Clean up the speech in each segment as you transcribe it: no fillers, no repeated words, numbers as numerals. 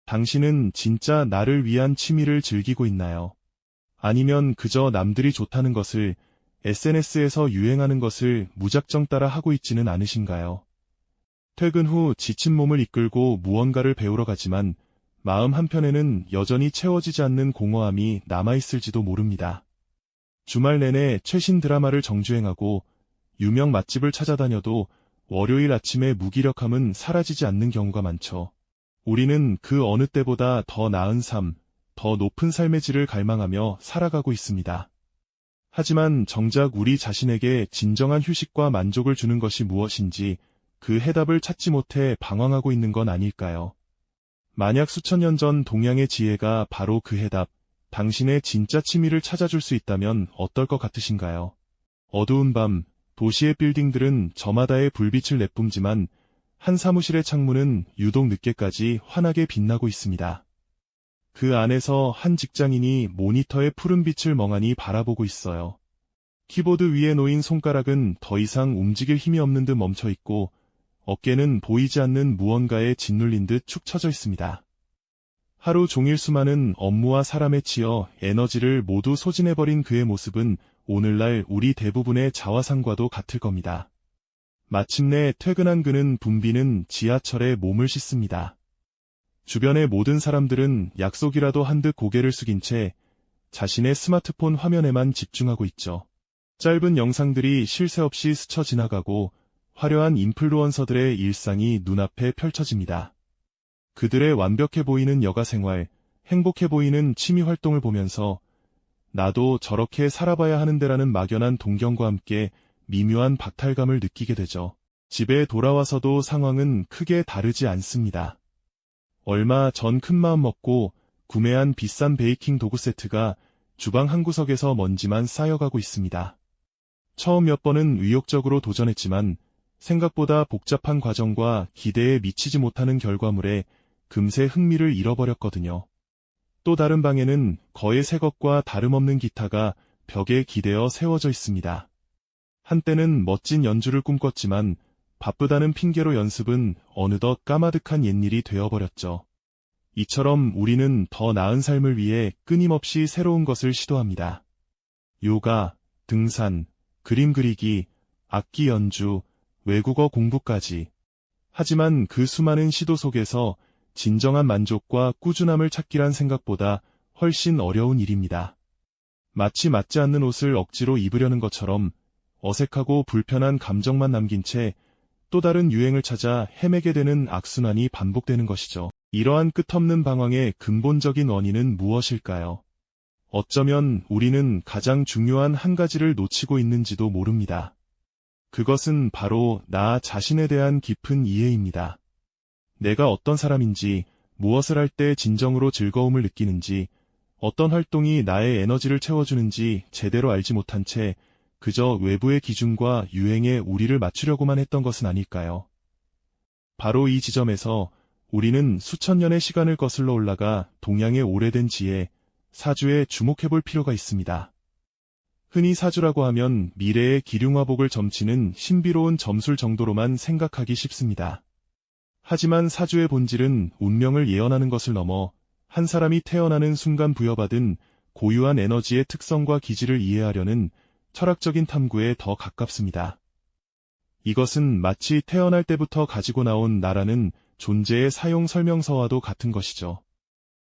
당신은 진짜 나를 위한 취미를 즐기고 있나요? 아니면 그저 남들이 좋다는 것을, SNS에서 유행하는 것을 무작정 따라 하고 있지는 않으신가요? 퇴근 후 지친 몸을 이끌고 무언가를 배우러 가지만 마음 한편에는 여전히 채워지지 않는 공허함이 남아있을지도 모릅니다. 주말 내내 최신 드라마를 정주행하고 유명 맛집을 찾아다녀도 월요일 아침의 무기력함은 사라지지 않는 경우가 많죠. 우리는 그 어느 때보다 더 나은 삶, 더 높은 삶의 질을 갈망하며 살아가고 있습니다. 하지만 정작 우리 자신에게 진정한 휴식과 만족을 주는 것이 무엇인지 그 해답을 찾지 못해 방황하고 있는 건 아닐까요? 만약 수천 년 전 동양의 지혜가 바로 그 해답, 당신의 진짜 취미를 찾아줄 수 있다면 어떨 것 같으신가요? 어두운 밤, 도시의 빌딩들은 저마다의 불빛을 내뿜지만 한 사무실의 창문은 유독 늦게까지 환하게 빛나고 있습니다. 그 안에서 한 직장인이 모니터의 푸른 빛을 멍하니 바라보고 있어요. 키보드 위에 놓인 손가락은 더 이상 움직일 힘이 없는 듯 멈춰 있고 어깨는 보이지 않는 무언가에 짓눌린 듯 축 처져 있습니다. 하루 종일 수많은 업무와 사람에 치여 에너지를 모두 소진해버린 그의 모습은 오늘날 우리 대부분의 자화상과도 같을 겁니다. 마침내 퇴근한 그는 붐비는 지하철에 몸을 씻습니다. 주변의 모든 사람들은 약속이라도 한 듯 고개를 숙인 채 자신의 스마트폰 화면에만 집중하고 있죠. 짧은 영상들이 쉴 새 없이 스쳐 지나가고 화려한 인플루언서들의 일상이 눈앞에 펼쳐집니다. 그들의 완벽해 보이는 여가 생활, 행복해 보이는 취미 활동을 보면서 나도 저렇게 살아봐야 하는데라는 막연한 동경과 함께 미묘한 박탈감을 느끼게 되죠. 집에 돌아와서도 상황은 크게 다르지 않습니다. 얼마 전 큰마음 먹고 구매한 비싼 베이킹 도구 세트가 주방 한 구석에서 먼지만 쌓여가고 있습니다. 처음 몇 번은 의욕적으로 도전했지만 생각보다 복잡한 과정과 기대에 미치지 못하는 결과물에 금세 흥미를 잃어버렸거든요. 또 다른 방에는 거의 새 것과 다름없는 기타가 벽에 기대어 세워져 있습니다. 한때는 멋진 연주를 꿈꿨지만 바쁘다는 핑계로 연습은 어느덧 까마득한 옛일이 되어버렸죠. 이처럼 우리는 더 나은 삶을 위해 끊임없이 새로운 것을 시도합니다. 요가, 등산, 그림 그리기, 악기 연주, 외국어 공부까지. 하지만 그 수많은 시도 속에서 진정한 만족과 꾸준함을 찾기란 생각보다 훨씬 어려운 일입니다. 마치 맞지 않는 옷을 억지로 입으려는 것처럼 어색하고 불편한 감정만 남긴 채 또 다른 유행을 찾아 헤매게 되는 악순환이 반복되는 것이죠. 이러한 끝없는 방황의 근본적인 원인은 무엇일까요? 어쩌면 우리는 가장 중요한 한 가지를 놓치고 있는지도 모릅니다. 그것은 바로 나 자신에 대한 깊은 이해입니다. 내가 어떤 사람인지, 무엇을 할 때 진정으로 즐거움을 느끼는지, 어떤 활동이 나의 에너지를 채워주는지 제대로 알지 못한 채 그저 외부의 기준과 유행에 우리를 맞추려고만 했던 것은 아닐까요? 바로 이 지점에서 우리는 수천 년의 시간을 거슬러 올라가 동양의 오래된 지혜, 사주에 주목해볼 필요가 있습니다. 흔히 사주라고 하면 미래의 기륭화복을 점치는 신비로운 점술 정도로만 생각하기 쉽습니다. 하지만 사주의 본질은 운명을 예언하는 것을 넘어 한 사람이 태어나는 순간 부여받은 고유한 에너지의 특성과 기질을 이해하려는 철학적인 탐구에 더 가깝습니다. 이것은 마치 태어날 때부터 가지고 나온 나라는 존재의 사용 설명서와도 같은 것이죠.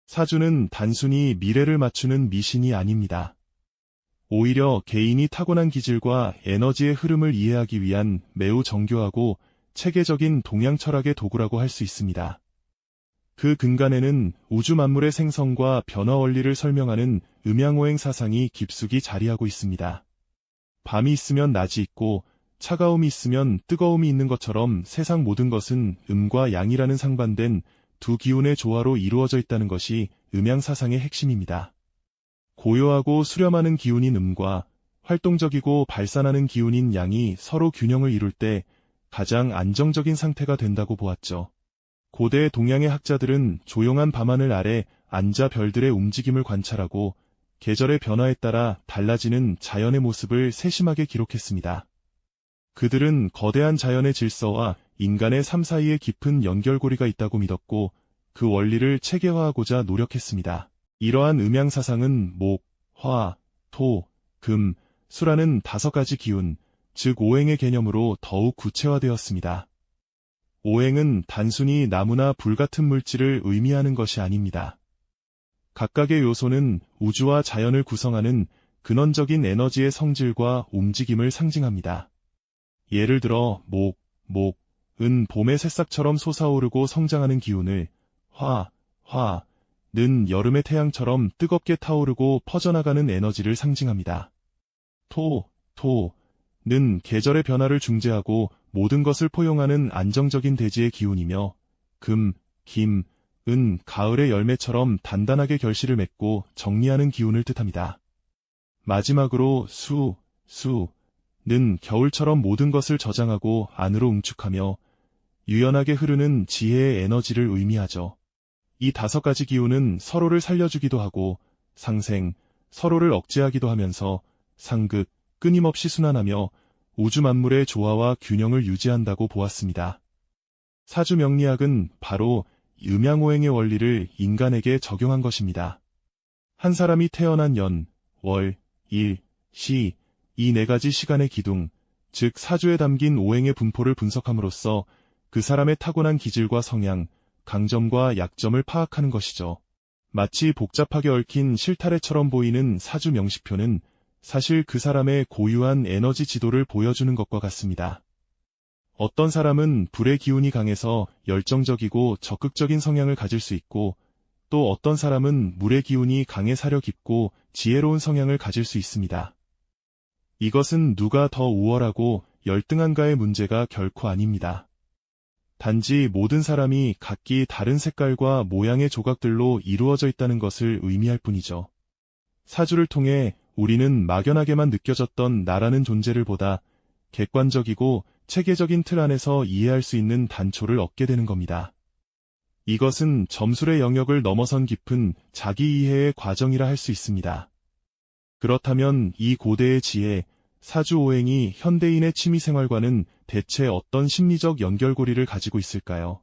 사주는 단순히 미래를 맞추는 미신이 아닙니다. 오히려 개인이 타고난 기질과 에너지의 흐름을 이해하기 위한 매우 정교하고 체계적인 동양 철학의 도구라고 할 수 있습니다. 그 근간에는 우주 만물의 생성과 변화 원리를 설명하는 음양오행 사상이 깊숙이 자리하고 있습니다. 밤이 있으면 낮이 있고 차가움이 있으면 뜨거움이 있는 것처럼 세상 모든 것은 음과 양이라는 상반된 두 기운의 조화로 이루어져 있다는 것이 음양사상의 핵심입니다. 고요하고 수렴하는 기운인 음과 활동적이고 발산하는 기운인 양이 서로 균형을 이룰 때 가장 안정적인 상태가 된다고 보았죠. 고대 동양의 학자들은 조용한 밤하늘 아래 앉아 별들의 움직임을 관찰하고 계절의 변화에 따라 달라지는 자연의 모습을 세심하게 기록했습니다. 그들은 거대한 자연의 질서와 인간의 삶 사이에 깊은 연결고리가 있다고 믿었고 그 원리를 체계화하고자 노력했습니다. 이러한 음양사상은 목, 화, 토, 금, 수라는 5가지 기운, 즉 오행의 개념으로 더욱 구체화되었습니다. 오행은 단순히 나무나 불 같은 물질을 의미하는 것이 아닙니다. 각각의 요소는 우주와 자연을 구성하는 근원적인 에너지의 성질과 움직임을 상징합니다. 예를 들어 목은 봄의 새싹처럼 솟아오르고 성장하는 기운을, 화는 여름의 태양처럼 뜨겁게 타오르고 퍼져나가는 에너지를 상징합니다. 토는 계절의 변화를 중재하고 모든 것을 포용하는 안정적인 대지의 기운이며, 김은 가을의 열매처럼 단단하게 결실을 맺고 정리하는 기운을 뜻합니다. 마지막으로 수는 겨울처럼 모든 것을 저장하고 안으로 응축하며 유연하게 흐르는 지혜의 에너지를 의미하죠. 이 5가지 기운은 서로를 살려주기도 하고 상생, 서로를 억제하기도 하면서 상극, 끊임없이 순환하며 우주 만물의 조화와 균형을 유지한다고 보았습니다. 사주명리학은 바로 음양오행의 원리를 인간에게 적용한 것입니다. 한 사람이 태어난 연, 월, 일, 시, 이 4가지 시간의 기둥, 즉 사주에 담긴 오행의 분포를 분석함으로써 그 사람의 타고난 기질과 성향, 강점과 약점을 파악하는 것이죠. 마치 복잡하게 얽힌 실타래처럼 보이는 사주 명시표는 사실 그 사람의 고유한 에너지 지도를 보여주는 것과 같습니다. 어떤 사람은 불의 기운이 강해서 열정적이고 적극적인 성향을 가질 수 있고, 또 어떤 사람은 물의 기운이 강해 사려 깊고 지혜로운 성향을 가질 수 있습니다. 이것은 누가 더 우월하고 열등한가의 문제가 결코 아닙니다. 단지 모든 사람이 각기 다른 색깔과 모양의 조각들로 이루어져 있다는 것을 의미할 뿐이죠. 사주를 통해 우리는 막연하게만 느껴졌던 나라는 존재를 보다 객관적이고 체계적인 틀 안에서 이해할 수 있는 단초를 얻게 되는 겁니다. 이것은 점술의 영역을 넘어선 깊은 자기 이해의 과정이라 할 수 있습니다. 그렇다면 이 고대의 지혜, 사주오행이 현대인의 취미생활과는 대체 어떤 심리적 연결고리를 가지고 있을까요?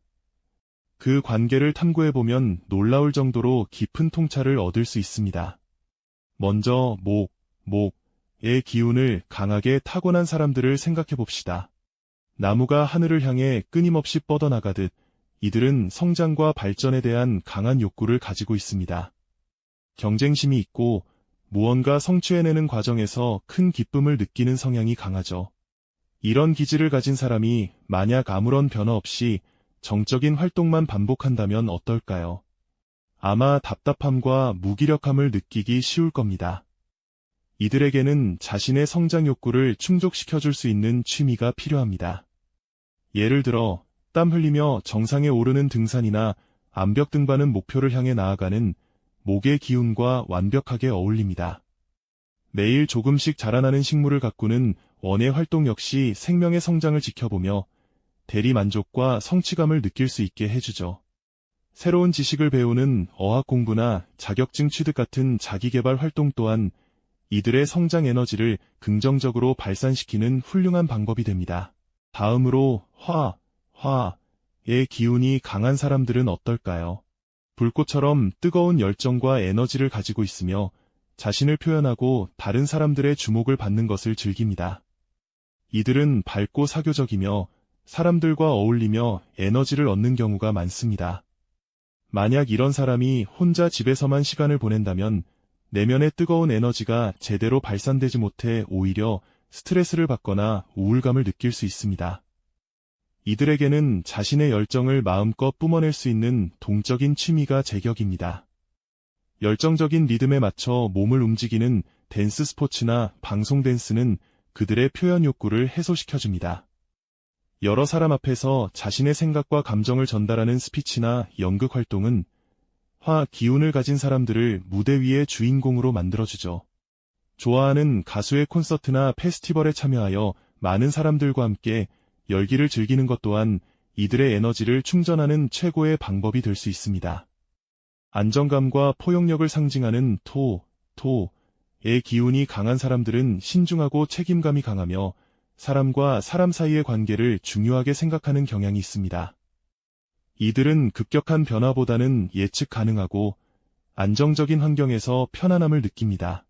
그 관계를 탐구해보면 놀라울 정도로 깊은 통찰을 얻을 수 있습니다. 먼저 목의 기운을 강하게 타고난 사람들을 생각해봅시다. 나무가 하늘을 향해 끊임없이 뻗어나가듯 이들은 성장과 발전에 대한 강한 욕구를 가지고 있습니다. 경쟁심이 있고 무언가 성취해내는 과정에서 큰 기쁨을 느끼는 성향이 강하죠. 이런 기질을 가진 사람이 만약 아무런 변화 없이 정적인 활동만 반복한다면 어떨까요? 아마 답답함과 무기력함을 느끼기 쉬울 겁니다. 이들에게는 자신의 성장 욕구를 충족시켜줄 수 있는 취미가 필요합니다. 예를 들어 땀 흘리며 정상에 오르는 등산이나 암벽 등반은 목표를 향해 나아가는 목의 기운과 완벽하게 어울립니다. 매일 조금씩 자라나는 식물을 가꾸는 원의 활동 역시 생명의 성장을 지켜보며 대리 만족과 성취감을 느낄 수 있게 해주죠. 새로운 지식을 배우는 어학 공부나 자격증 취득 같은 자기개발 활동 또한 이들의 성장 에너지를 긍정적으로 발산시키는 훌륭한 방법이 됩니다. 다음으로 화의 기운이 강한 사람들은 어떨까요? 불꽃처럼 뜨거운 열정과 에너지를 가지고 있으며 자신을 표현하고 다른 사람들의 주목을 받는 것을 즐깁니다. 이들은 밝고 사교적이며 사람들과 어울리며 에너지를 얻는 경우가 많습니다. 만약 이런 사람이 혼자 집에서만 시간을 보낸다면 내면의 뜨거운 에너지가 제대로 발산되지 못해 오히려 스트레스를 받거나 우울감을 느낄 수 있습니다. 이들에게는 자신의 열정을 마음껏 뿜어낼 수 있는 동적인 취미가 제격입니다. 열정적인 리듬에 맞춰 몸을 움직이는 댄스 스포츠나 방송 댄스는 그들의 표현 욕구를 해소시켜줍니다. 여러 사람 앞에서 자신의 생각과 감정을 전달하는 스피치나 연극 활동은 화 기운을 가진 사람들을 무대 위의 주인공으로 만들어주죠. 좋아하는 가수의 콘서트나 페스티벌에 참여하여 많은 사람들과 함께 열기를 즐기는 것 또한 이들의 에너지를 충전하는 최고의 방법이 될 수 있습니다. 안정감과 포용력을 상징하는 토의 기운이 강한 사람들은 신중하고 책임감이 강하며 사람과 사람 사이의 관계를 중요하게 생각하는 경향이 있습니다. 이들은 급격한 변화보다는 예측 가능하고 안정적인 환경에서 편안함을 느낍니다.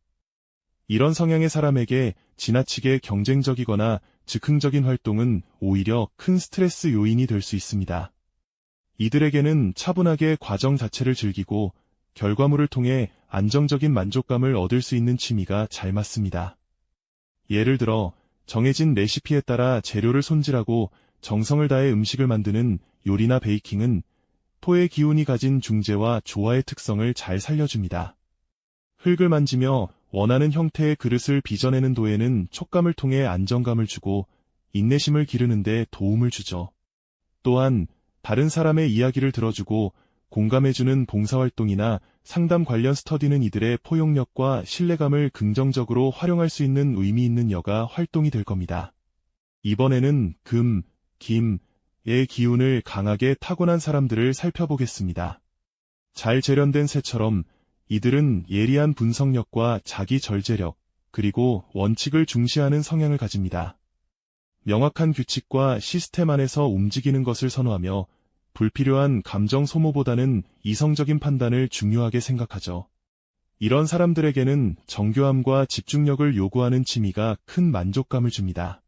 이런 성향의 사람에게 지나치게 경쟁적이거나 즉흥적인 활동은 오히려 큰 스트레스 요인이 될 수 있습니다. 이들에게는 차분하게 과정 자체를 즐기고 결과물을 통해 안정적인 만족감을 얻을 수 있는 취미가 잘 맞습니다. 예를 들어 정해진 레시피에 따라 재료를 손질하고 정성을 다해 음식을 만드는 요리나 베이킹은 토의 기운이 가진 중재와 조화의 특성을 잘 살려줍니다. 흙을 만지며 원하는 형태의 그릇을 빚어내는 도예는 촉감을 통해 안정감을 주고 인내심을 기르는 데 도움을 주죠. 또한 다른 사람의 이야기를 들어주고 공감해주는 봉사활동이나 상담 관련 스터디는 이들의 포용력과 신뢰감을 긍정적으로 활용할 수 있는 의미 있는 여가 활동이 될 겁니다. 이번에는 금, 김의 기운을 강하게 타고난 사람들을 살펴보겠습니다. 잘 재련된 새처럼 이들은 예리한 분석력과 자기 절제력, 그리고 원칙을 중시하는 성향을 가집니다. 명확한 규칙과 시스템 안에서 움직이는 것을 선호하며 불필요한 감정 소모보다는 이성적인 판단을 중요하게 생각하죠. 이런 사람들에게는 정교함과 집중력을 요구하는 취미가 큰 만족감을 줍니다.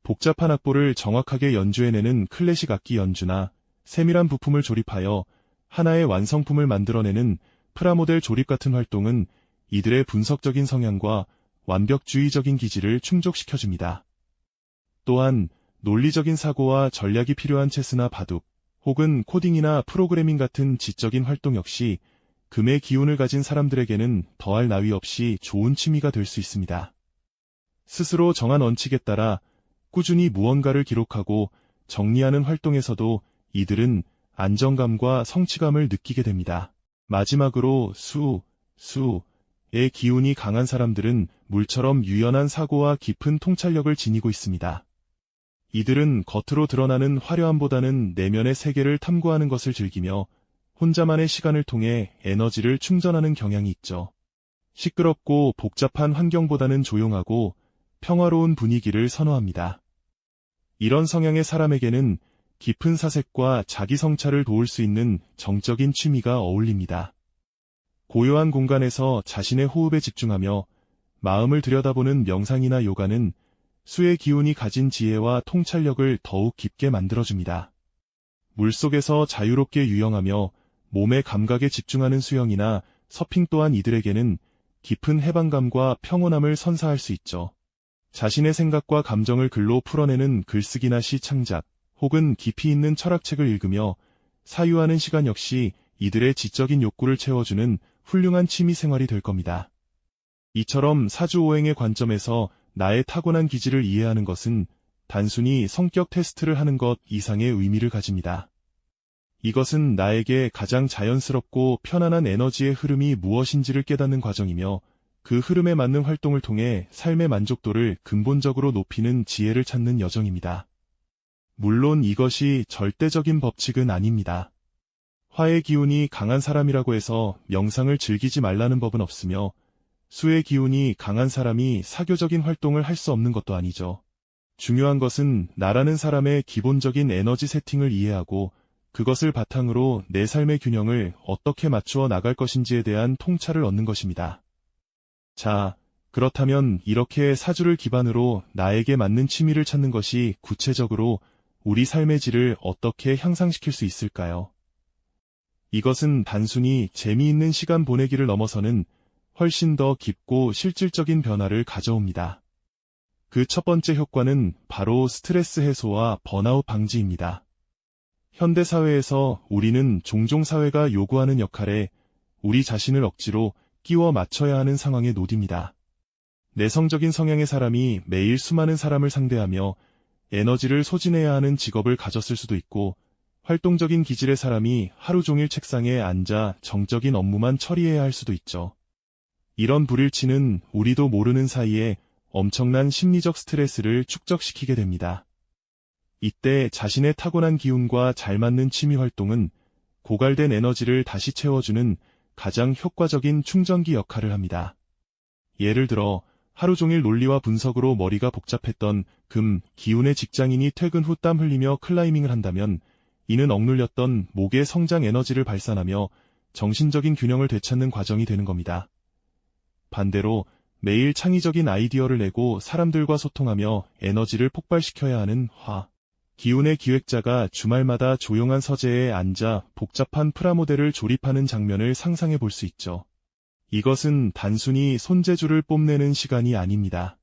복잡한 악보를 정확하게 연주해내는 클래식 악기 연주나 세밀한 부품을 조립하여 하나의 완성품을 만들어내는 프라모델 조립 같은 활동은 이들의 분석적인 성향과 완벽주의적인 기질을 충족시켜줍니다. 또한 논리적인 사고와 전략이 필요한 체스나 바둑, 혹은 코딩이나 프로그래밍 같은 지적인 활동 역시 금의 기운을 가진 사람들에게는 더할 나위 없이 좋은 취미가 될 수 있습니다. 스스로 정한 원칙에 따라 꾸준히 무언가를 기록하고 정리하는 활동에서도 이들은 안정감과 성취감을 느끼게 됩니다. 마지막으로 수의 기운이 강한 사람들은 물처럼 유연한 사고와 깊은 통찰력을 지니고 있습니다. 이들은 겉으로 드러나는 화려함보다는 내면의 세계를 탐구하는 것을 즐기며 혼자만의 시간을 통해 에너지를 충전하는 경향이 있죠. 시끄럽고 복잡한 환경보다는 조용하고 평화로운 분위기를 선호합니다. 이런 성향의 사람에게는 깊은 사색과 자기 성찰을 도울 수 있는 정적인 취미가 어울립니다. 고요한 공간에서 자신의 호흡에 집중하며 마음을 들여다보는 명상이나 요가는 수의 기운이 가진 지혜와 통찰력을 더욱 깊게 만들어줍니다. 물속에서 자유롭게 유영하며 몸의 감각에 집중하는 수영이나 서핑 또한 이들에게는 깊은 해방감과 평온함을 선사할 수 있죠. 자신의 생각과 감정을 글로 풀어내는 글쓰기나 시 창작, 혹은 깊이 있는 철학책을 읽으며 사유하는 시간 역시 이들의 지적인 욕구를 채워주는 훌륭한 취미 생활이 될 겁니다. 이처럼 사주오행의 관점에서 나의 타고난 기질을 이해하는 것은 단순히 성격 테스트를 하는 것 이상의 의미를 가집니다. 이것은 나에게 가장 자연스럽고 편안한 에너지의 흐름이 무엇인지를 깨닫는 과정이며 그 흐름에 맞는 활동을 통해 삶의 만족도를 근본적으로 높이는 지혜를 찾는 여정입니다. 물론 이것이 절대적인 법칙은 아닙니다. 화의 기운이 강한 사람이라고 해서 명상을 즐기지 말라는 법은 없으며 수의 기운이 강한 사람이 사교적인 활동을 할 수 없는 것도 아니죠. 중요한 것은 나라는 사람의 기본적인 에너지 세팅을 이해하고 그것을 바탕으로 내 삶의 균형을 어떻게 맞추어 나갈 것인지에 대한 통찰을 얻는 것입니다. 자, 그렇다면 이렇게 사주를 기반으로 나에게 맞는 취미를 찾는 것이 구체적으로 우리 삶의 질을 어떻게 향상시킬 수 있을까요? 이것은 단순히 재미있는 시간 보내기를 넘어서는 훨씬 더 깊고 실질적인 변화를 가져옵니다. 그 첫 번째 효과는 바로 스트레스 해소와 번아웃 방지입니다. 현대사회에서 우리는 종종 사회가 요구하는 역할에 우리 자신을 억지로 끼워 맞춰야 하는 상황에 놓입니다. 내성적인 성향의 사람이 매일 수많은 사람을 상대하며 에너지를 소진해야 하는 직업을 가졌을 수도 있고, 활동적인 기질의 사람이 하루 종일 책상에 앉아 정적인 업무만 처리해야 할 수도 있죠. 이런 불일치는 우리도 모르는 사이에 엄청난 심리적 스트레스를 축적시키게 됩니다. 이때 자신의 타고난 기운과 잘 맞는 취미 활동은 고갈된 에너지를 다시 채워주는 가장 효과적인 충전기 역할을 합니다. 예를 들어 하루 종일 논리와 분석으로 머리가 복잡했던 금, 기운의 직장인이 퇴근 후 땀 흘리며 클라이밍을 한다면 이는 억눌렸던 목의 성장 에너지를 발산하며 정신적인 균형을 되찾는 과정이 되는 겁니다. 반대로 매일 창의적인 아이디어를 내고 사람들과 소통하며 에너지를 폭발시켜야 하는 화, 기운의 기획자가 주말마다 조용한 서재에 앉아 복잡한 프라모델을 조립하는 장면을 상상해 볼 수 있죠. 이것은 단순히 손재주를 뽐내는 시간이 아닙니다.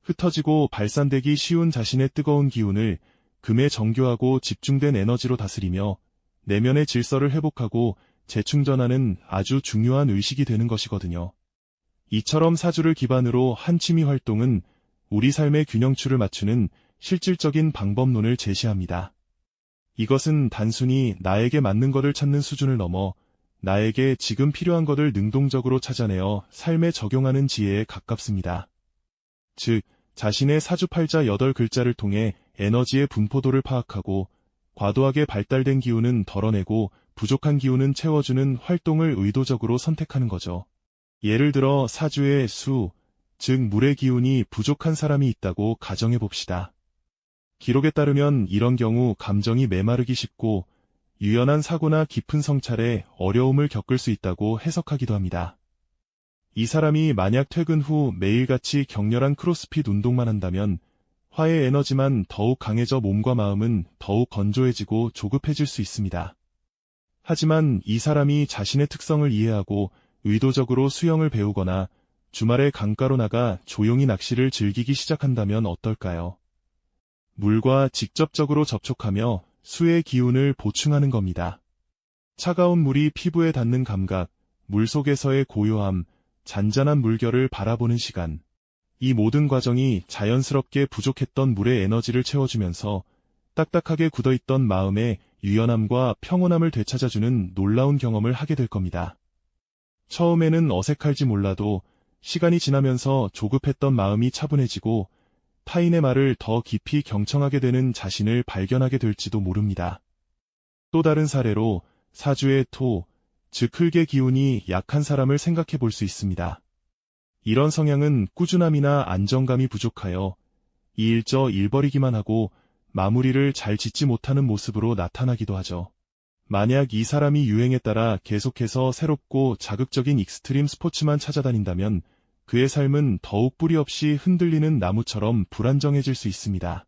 흩어지고 발산되기 쉬운 자신의 뜨거운 기운을 금에 정교하고 집중된 에너지로 다스리며 내면의 질서를 회복하고 재충전하는 아주 중요한 의식이 되는 것이거든요. 이처럼 사주를 기반으로 한 취미 활동은 우리 삶의 균형추를 맞추는 실질적인 방법론을 제시합니다. 이것은 단순히 나에게 맞는 것을 찾는 수준을 넘어 나에게 지금 필요한 것을 능동적으로 찾아내어 삶에 적용하는 지혜에 가깝습니다. 즉, 자신의 사주팔자 8글자를 통해 에너지의 분포도를 파악하고 과도하게 발달된 기운은 덜어내고 부족한 기운은 채워주는 활동을 의도적으로 선택하는 거죠. 예를 들어 사주의 수, 즉 물의 기운이 부족한 사람이 있다고 가정해 봅시다. 기록에 따르면 이런 경우 감정이 메마르기 쉽고 유연한 사고나 깊은 성찰에 어려움을 겪을 수 있다고 해석하기도 합니다. 이 사람이 만약 퇴근 후 매일같이 격렬한 크로스핏 운동만 한다면 화의 에너지만 더욱 강해져 몸과 마음은 더욱 건조해지고 조급해질 수 있습니다. 하지만 이 사람이 자신의 특성을 이해하고 의도적으로 수영을 배우거나 주말에 강가로 나가 조용히 낚시를 즐기기 시작한다면 어떨까요? 물과 직접적으로 접촉하며 수의 기운을 보충하는 겁니다. 차가운 물이 피부에 닿는 감각, 물 속에서의 고요함, 잔잔한 물결을 바라보는 시간. 이 모든 과정이 자연스럽게 부족했던 물의 에너지를 채워주면서 딱딱하게 굳어있던 마음의 유연함과 평온함을 되찾아주는 놀라운 경험을 하게 될 겁니다. 처음에는 어색할지 몰라도 시간이 지나면서 조급했던 마음이 차분해지고 타인의 말을 더 깊이 경청하게 되는 자신을 발견하게 될지도 모릅니다. 또 다른 사례로 사주의 토, 즉 흙의 기운이 약한 사람을 생각해 볼 수 있습니다. 이런 성향은 꾸준함이나 안정감이 부족하여 일버리기만 하고 마무리를 잘 짓지 못하는 모습으로 나타나기도 하죠. 만약 이 사람이 유행에 따라 계속해서 새롭고 자극적인 익스트림 스포츠만 찾아다닌다면 그의 삶은 더욱 뿌리 없이 흔들리는 나무처럼 불안정해질 수 있습니다.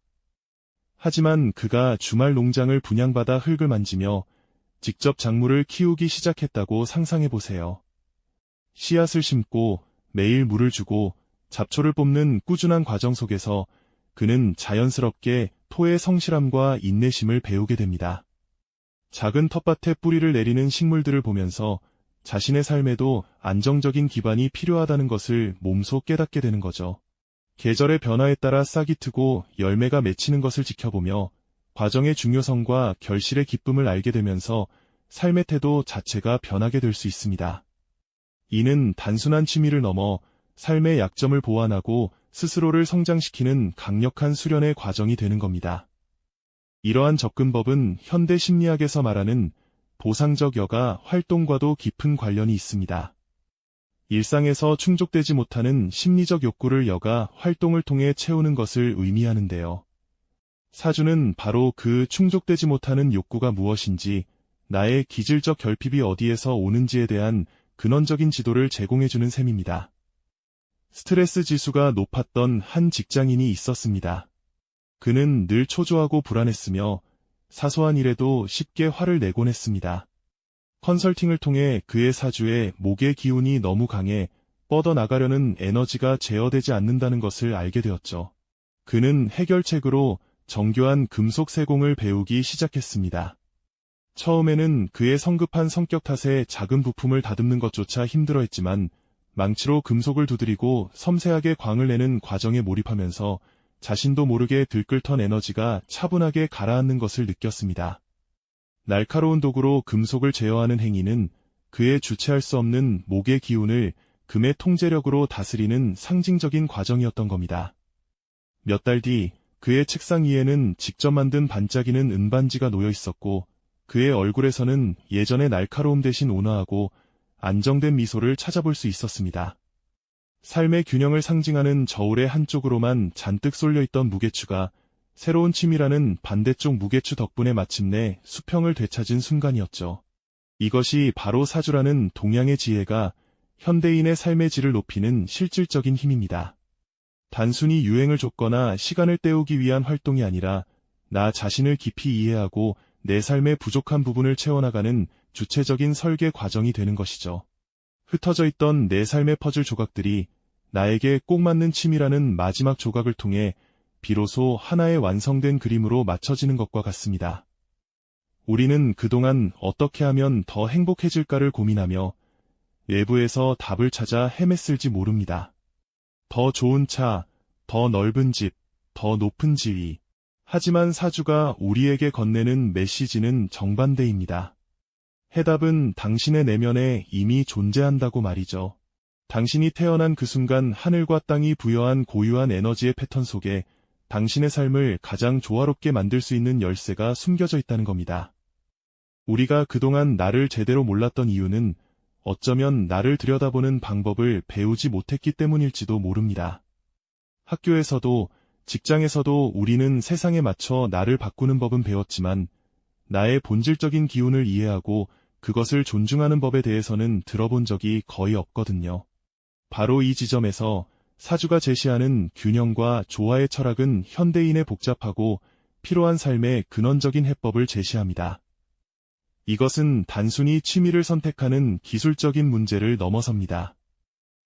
하지만 그가 주말 농장을 분양받아 흙을 만지며 직접 작물을 키우기 시작했다고 상상해 보세요. 씨앗을 심고 매일 물을 주고 잡초를 뽑는 꾸준한 과정 속에서 그는 자연스럽게 토의 성실함과 인내심을 배우게 됩니다. 작은 텃밭에 뿌리를 내리는 식물들을 보면서 자신의 삶에도 안정적인 기반이 필요하다는 것을 몸소 깨닫게 되는 거죠. 계절의 변화에 따라 싹이 트고 열매가 맺히는 것을 지켜보며 과정의 중요성과 결실의 기쁨을 알게 되면서 삶의 태도 자체가 변하게 될 수 있습니다. 이는 단순한 취미를 넘어 삶의 약점을 보완하고 스스로를 성장시키는 강력한 수련의 과정이 되는 겁니다. 이러한 접근법은 현대 심리학에서 말하는 보상적 여가 활동과도 깊은 관련이 있습니다. 일상에서 충족되지 못하는 심리적 욕구를 여가 활동을 통해 채우는 것을 의미하는데요. 사주는 바로 그 충족되지 못하는 욕구가 무엇인지, 나의 기질적 결핍이 어디에서 오는지에 대한 근원적인 지도를 제공해주는 셈입니다. 스트레스 지수가 높았던 한 직장인이 있었습니다. 그는 늘 초조하고 불안했으며 사소한 일에도 쉽게 화를 내곤 했습니다. 컨설팅을 통해 그의 사주에 목의 기운이 너무 강해 뻗어나가려는 에너지가 제어되지 않는다는 것을 알게 되었죠. 그는 해결책으로 정교한 금속 세공을 배우기 시작했습니다. 처음에는 그의 성급한 성격 탓에 작은 부품을 다듬는 것조차 힘들어했지만 망치로 금속을 두드리고 섬세하게 광을 내는 과정에 몰입하면서 자신도 모르게 들끓던 에너지가 차분하게 가라앉는 것을 느꼈습니다. 날카로운 도구로 금속을 제어하는 행위는 그의 주체할 수 없는 목의 기운을 금의 통제력으로 다스리는 상징적인 과정이었던 겁니다. 몇 달 뒤 그의 책상 위에는 직접 만든 반짝이는 은반지가 놓여 있었고 그의 얼굴에서는 예전의 날카로움 대신 온화하고 안정된 미소를 찾아볼 수 있었습니다. 삶의 균형을 상징하는 저울의 한쪽으로만 잔뜩 쏠려있던 무게추가 새로운 취미라는 반대쪽 무게추 덕분에 마침내 수평을 되찾은 순간이었죠. 이것이 바로 사주라는 동양의 지혜가 현대인의 삶의 질을 높이는 실질적인 힘입니다. 단순히 유행을 쫓거나 시간을 때우기 위한 활동이 아니라 나 자신을 깊이 이해하고 내 삶의 부족한 부분을 채워나가는 주체적인 설계 과정이 되는 것이죠. 흩어져 있던 내 삶의 퍼즐 조각들이 나에게 꼭 맞는 취미라는 마지막 조각을 통해 비로소 하나의 완성된 그림으로 맞춰지는 것과 같습니다. 우리는 그동안 어떻게 하면 더 행복해질까를 고민하며 외부에서 답을 찾아 헤맸을지 모릅니다. 더 좋은 차, 더 넓은 집, 더 높은 지위. 하지만 사주가 우리에게 건네는 메시지는 정반대입니다. 해답은 당신의 내면에 이미 존재한다고 말이죠. 당신이 태어난 그 순간 하늘과 땅이 부여한 고유한 에너지의 패턴 속에 당신의 삶을 가장 조화롭게 만들 수 있는 열쇠가 숨겨져 있다는 겁니다. 우리가 그동안 나를 제대로 몰랐던 이유는 어쩌면 나를 들여다보는 방법을 배우지 못했기 때문일지도 모릅니다. 학교에서도 직장에서도 우리는 세상에 맞춰 나를 바꾸는 법은 배웠지만 나의 본질적인 기운을 이해하고 그것을 존중하는 법에 대해서는 들어본 적이 거의 없거든요. 바로 이 지점에서 사주가 제시하는 균형과 조화의 철학은 현대인의 복잡하고 피로한 삶의 근원적인 해법을 제시합니다. 이것은 단순히 취미를 선택하는 기술적인 문제를 넘어섭니다.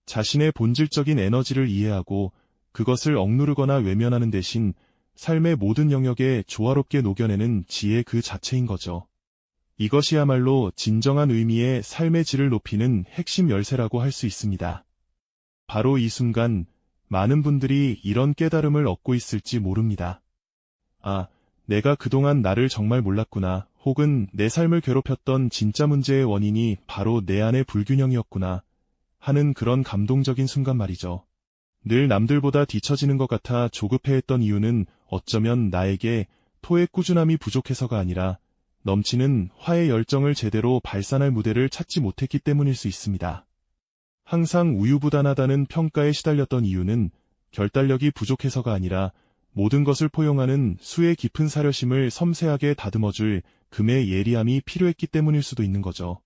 자신의 본질적인 에너지를 이해하고 그것을 억누르거나 외면하는 대신 삶의 모든 영역에 조화롭게 녹여내는 지혜 그 자체인 거죠. 이것이야말로 진정한 의미의 삶의 질을 높이는 핵심 열쇠라고 할 수 있습니다. 바로 이 순간 많은 분들이 이런 깨달음을 얻고 있을지 모릅니다. 아, 내가 그동안 나를 정말 몰랐구나. 혹은 내 삶을 괴롭혔던 진짜 문제의 원인이 바로 내 안의 불균형이었구나 하는 그런 감동적인 순간 말이죠. 늘 남들보다 뒤처지는 것 같아 조급해했던 이유는 어쩌면 나에게 토의 꾸준함이 부족해서가 아니라 넘치는 화의 열정을 제대로 발산할 무대를 찾지 못했기 때문일 수 있습니다. 항상 우유부단하다는 평가에 시달렸던 이유는 결단력이 부족해서가 아니라 모든 것을 포용하는 수의 깊은 사려심을 섬세하게 다듬어줄 금의 예리함이 필요했기 때문일 수도 있는 거죠.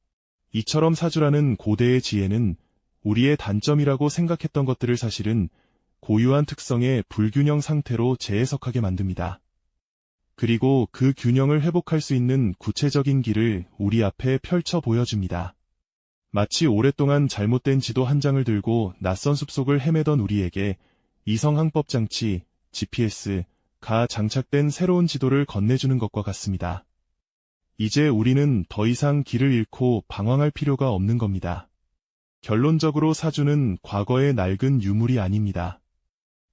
이처럼 사주라는 고대의 지혜는 우리의 단점이라고 생각했던 것들을 사실은 고유한 특성의 불균형 상태로 재해석하게 만듭니다. 그리고 그 균형을 회복할 수 있는 구체적인 길을 우리 앞에 펼쳐 보여줍니다. 마치 오랫동안 잘못된 지도 한 장을 들고 낯선 숲속을 헤매던 우리에게 이성항법 장치, GPS가 장착된 새로운 지도를 건네주는 것과 같습니다. 이제 우리는 더 이상 길을 잃고 방황할 필요가 없는 겁니다. 결론적으로 사주는 과거의 낡은 유물이 아닙니다.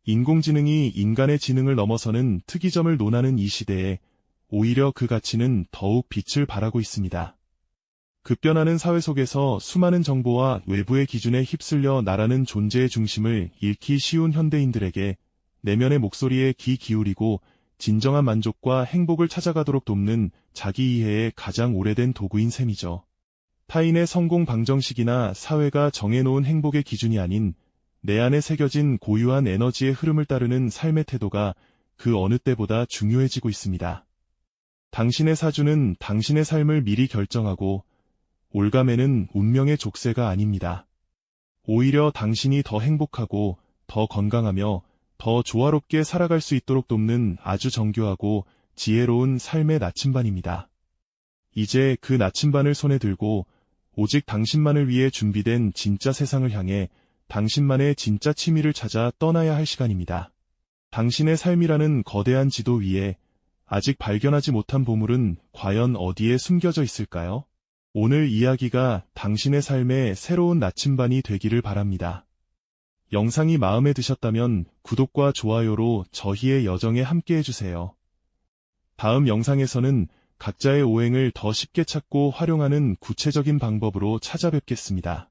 인공지능이 인간의 지능을 넘어서는 특이점을 논하는 이 시대에 오히려 그 가치는 더욱 빛을 발하고 있습니다. 급변하는 사회 속에서 수많은 정보와 외부의 기준에 휩쓸려 나라는 존재의 중심을 잃기 쉬운 현대인들에게 내면의 목소리에 귀 기울이고 진정한 만족과 행복을 찾아가도록 돕는 자기 이해의 가장 오래된 도구인 셈이죠. 타인의 성공 방정식이나 사회가 정해놓은 행복의 기준이 아닌 내 안에 새겨진 고유한 에너지의 흐름을 따르는 삶의 태도가 그 어느 때보다 중요해지고 있습니다. 당신의 사주는 당신의 삶을 미리 결정하고 올가매는 운명의 족쇄가 아닙니다. 오히려 당신이 더 행복하고 더 건강하며 더 조화롭게 살아갈 수 있도록 돕는 아주 정교하고 지혜로운 삶의 나침반입니다. 이제 그 나침반을 손에 들고 오직 당신만을 위해 준비된 진짜 세상을 향해 당신만의 진짜 취미를 찾아 떠나야 할 시간입니다. 당신의 삶이라는 거대한 지도 위에 아직 발견하지 못한 보물은 과연 어디에 숨겨져 있을까요? 오늘 이야기가 당신의 삶의 새로운 나침반이 되기를 바랍니다. 영상이 마음에 드셨다면 구독과 좋아요로 저희의 여정에 함께해주세요. 다음 영상에서는 각자의 오행을 더 쉽게 찾고 활용하는 구체적인 방법으로 찾아뵙겠습니다.